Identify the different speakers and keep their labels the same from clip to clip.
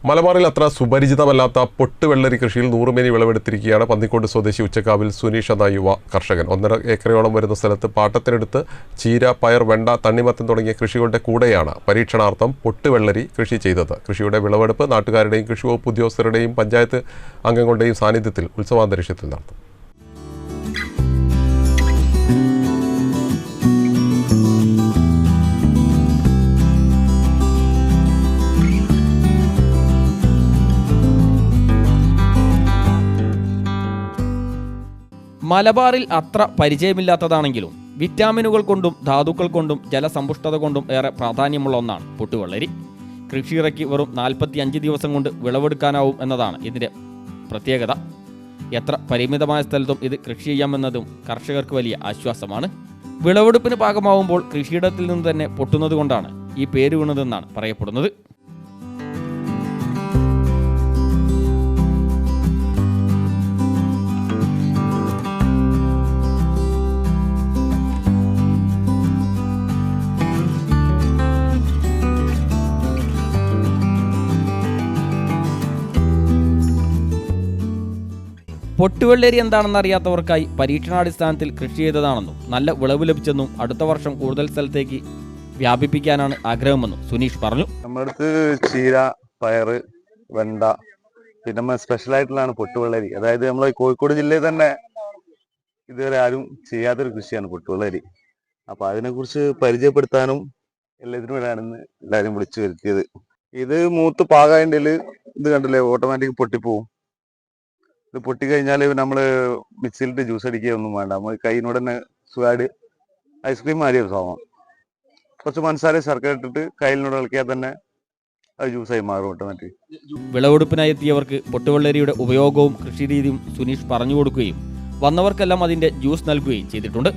Speaker 1: മലബാറിൽ അത്ര സുപരിചിതമല്ലാത്ത പൊട്ടുവെള്ളരി കൃഷിയിൽ 100 മേനി വിളവെടുത്തിരിക്കുകയാണ് പന്നിക്കോട് സ്വദേശി ഉച്ചക്കാവിൽ സുനീഷ് എന്ന യുവ കർഷകൻ. 1.5 ഏക്കറോളം വരുന്ന സ്ഥലത്ത് പാട്ടത്തിനെടുത്ത് ചീര, പയർ, വെണ്ട, തണ്ണിമത്തൻ തുടങ്ങിയ കൃഷികളുടെ കൂടെയാണ് പരീക്ഷണാർത്ഥം പൊട്ടുവെള്ളരി കൃഷി ചെയ്തത്. കൃഷിയുടെ വിളവെടുപ്പ് നാട്ടുകാരുടെയും കൃഷി വകുപ്പ് ഉദ്യോഗസ്ഥരുടെയും പഞ്ചായത്ത് അംഗങ്ങളുടെയും സാന്നിധ്യത്തിൽ ഉത്സവാന്തരീക്ഷത്തിൽ നടത്തും.
Speaker 2: മലബാറിൽ അത്ര പരിചയമില്ലാത്തതാണെങ്കിലും വിറ്റാമിനുകൾ കൊണ്ടും ധാതുക്കൾ കൊണ്ടും ജലസമ്പുഷ്ടത കൊണ്ടും ഏറെ പ്രാധാന്യമുള്ള ഒന്നാണ് പൊട്ടുവെള്ളരി. കൃഷിയിറക്കി വെറും 45 ദിവസം കൊണ്ട് വിളവെടുക്കാനാവും എന്നതാണ് ഇതിൻ്റെ പ്രത്യേകത. എത്ര പരിമിതമായ സ്ഥലത്തും ഇത് കൃഷി ചെയ്യാമെന്നതും കർഷകർക്ക് വലിയ ആശ്വാസമാണ്. വിളവെടുപ്പിന് പാകമാവുമ്പോൾ കൃഷിയിടത്തിൽ നിന്ന് തന്നെ പൊട്ടുന്നത് കൊണ്ടാണ് ഈ പേര് വീണതെന്നാണ് പറയപ്പെടുന്നത്. പൊട്ടുവെള്ളരി എന്താണെന്ന് അറിയാത്തവർക്കായി പരീക്ഷണാടിസ്ഥാനത്തിൽ കൃഷി ചെയ്തതാണെന്നും നല്ല വിളവ് ലഭിച്ചെന്നും അടുത്ത വർഷം കൂടുതൽ സ്ഥലത്തേക്ക് വ്യാപിപ്പിക്കാനാണ് ആഗ്രഹമെന്നും സുനീഷ് പറഞ്ഞു.
Speaker 3: നമ്മുടെ അടുത്ത് ചീര, പയറ്, വെണ്ട, പിന്നെ സ്പെഷ്യലായിട്ടുള്ളതാണ് പൊട്ടുവെള്ളരി. അതായത് നമ്മളെ കോഴിക്കോട് ജില്ലയിൽ തന്നെ ഇതുവരെ ആരും ചെയ്യാത്തൊരു കൃഷിയാണ് പൊട്ടുവെള്ളരി. അപ്പൊ അതിനെക്കുറിച്ച് പരിചയപ്പെടുത്താനും എല്ലാത്തിനും വേണമെന്ന് എല്ലാവരും വിളിച്ചു വരുത്തിയത്. ഇത് മൂത്ത് പാകായതിൻ്റെ ഇത് കണ്ടില്ലേ, ഓട്ടോമാറ്റിക് പൊട്ടിപ്പോവും. ഇത് പൊട്ടിക്കഴിഞ്ഞാൽ നമ്മൾ മിക്സിയിലിട്ട് ജ്യൂസ് അടിക്കുകയൊന്നും വേണ്ട. നമ്മൾ കൈയിനോട് തന്നെ സ്വാഡ് ഐസ്ക്രീം മാറിയ സ്വഭാവം. കുറച്ച് പഞ്ചസാര ശർക്കര ഇട്ടിട്ട് കയ്യിനോട് ഇളക്കിയാൽ തന്നെ അത് ജ്യൂസായി മാറും ഓട്ടോമാറ്റിക്.
Speaker 2: വിളവെടുപ്പിനായി എത്തിയവർക്ക് പൊട്ടുവെള്ളരിയുടെ ഉപയോഗവും കൃഷിരീതിയും സുനീഷ് പറഞ്ഞു കൊടുക്കുകയും വന്നവർക്കെല്ലാം അതിൻ്റെ ജ്യൂസ് നൽകുകയും ചെയ്തിട്ടുണ്ട്.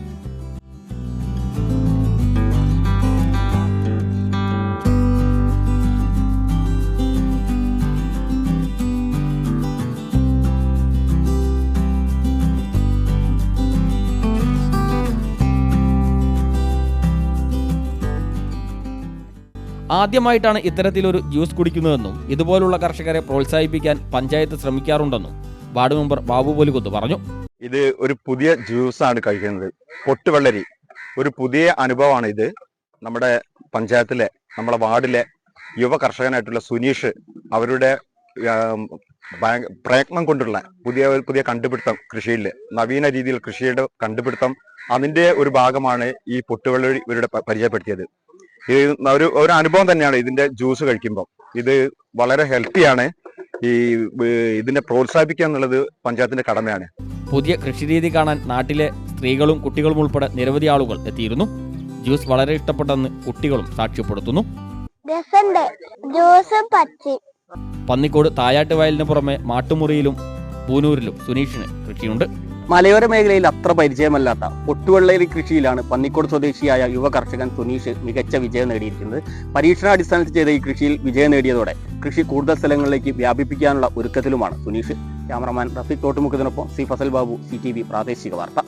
Speaker 2: ആദ്യമായിട്ടാണ് ഇത്തരത്തിലൊരു ജ്യൂസ് കുടിക്കുന്നതെന്നും ഇതുപോലുള്ള കർഷകരെ പ്രോത്സാഹിപ്പിക്കാൻ പഞ്ചായത്ത് ശ്രമിക്കാറുണ്ടെന്നും വാർഡ് മെമ്പർ ബാബു പോലുകൊത്ത് പറഞ്ഞു.
Speaker 4: ഇത് ഒരു പുതിയ ജ്യൂസാണ് കഴിക്കുന്നത്. പൊട്ടുവെള്ളരി ഒരു പുതിയ അനുഭവമാണ് ഇത്. നമ്മുടെ പഞ്ചായത്തിലെ, നമ്മുടെ വാർഡിലെ യുവ കർഷകനായിട്ടുള്ള സുനീഷ് അവരുടെ പ്രയത്നം കൊണ്ടുള്ള പുതിയ കണ്ടുപിടുത്തം, കൃഷിയിൽ നവീന രീതിയിൽ കൃഷിയുടെ കണ്ടുപിടുത്തം, അതിന്റെ ഒരു ഭാഗമാണ് ഈ പൊട്ടുവെള്ളരി ഇവരുടെ പരിചയപ്പെടുത്തിയത്. ഇത് ഒരു അനുഭവം തന്നെയാണ് ഇതിന്റെ ജ്യൂസ് കഴിക്കുമ്പോൾ. ഇത് വളരെ ഹെൽത്തിയാണ്. ഇതിനെ പ്രോത്സാഹിപ്പിക്കുക എന്നുള്ളത് പഞ്ചായത്തിന്റെ കടമയാണ്.
Speaker 2: പുതിയ കൃഷിരീതി കാണാൻ നാട്ടിലെ സ്ത്രീകളും കുട്ടികളും ഉൾപ്പെടെ നിരവധി ആളുകൾ എത്തിയിരുന്നു. ജ്യൂസ് വളരെ ഇഷ്ടപ്പെട്ടെന്ന് കുട്ടികളും സാക്ഷ്യപ്പെടുത്തുന്നു. പന്നിക്കോട് തായാട്ട് വയലിന് പുറമെ മാട്ടുമുറിയിലും പൂനൂരിലും സുനീഷിന് കൃഷിയുണ്ട്.
Speaker 5: മലയോര മേഖലയിൽ അത്ര പരിചയമല്ലാത്ത പൊട്ടുവെള്ളരി കൃഷിയിലാണ് പന്നിക്കോട് സ്വദേശിയായ യുവ കർഷകൻ സുനീഷ് മികച്ച വിജയം നേടിയിരിക്കുന്നത്. പരീക്ഷണാടിസ്ഥാനത്തിൽ ചെയ്ത ഈ കൃഷിയിൽ വിജയം നേടിയതോടെ കൃഷി കൂടുതൽ സ്ഥലങ്ങളിലേക്ക് വ്യാപിപ്പിക്കാനുള്ള ഒരുക്കത്തിലുമാണ് സുനീഷ്. ക്യാമറമാൻ റഫീഖ് തോട്ടുമുഖത്തിനൊപ്പം സി ഫസൽ ബാബു, CTV പ്രാദേശിക വാർത്ത.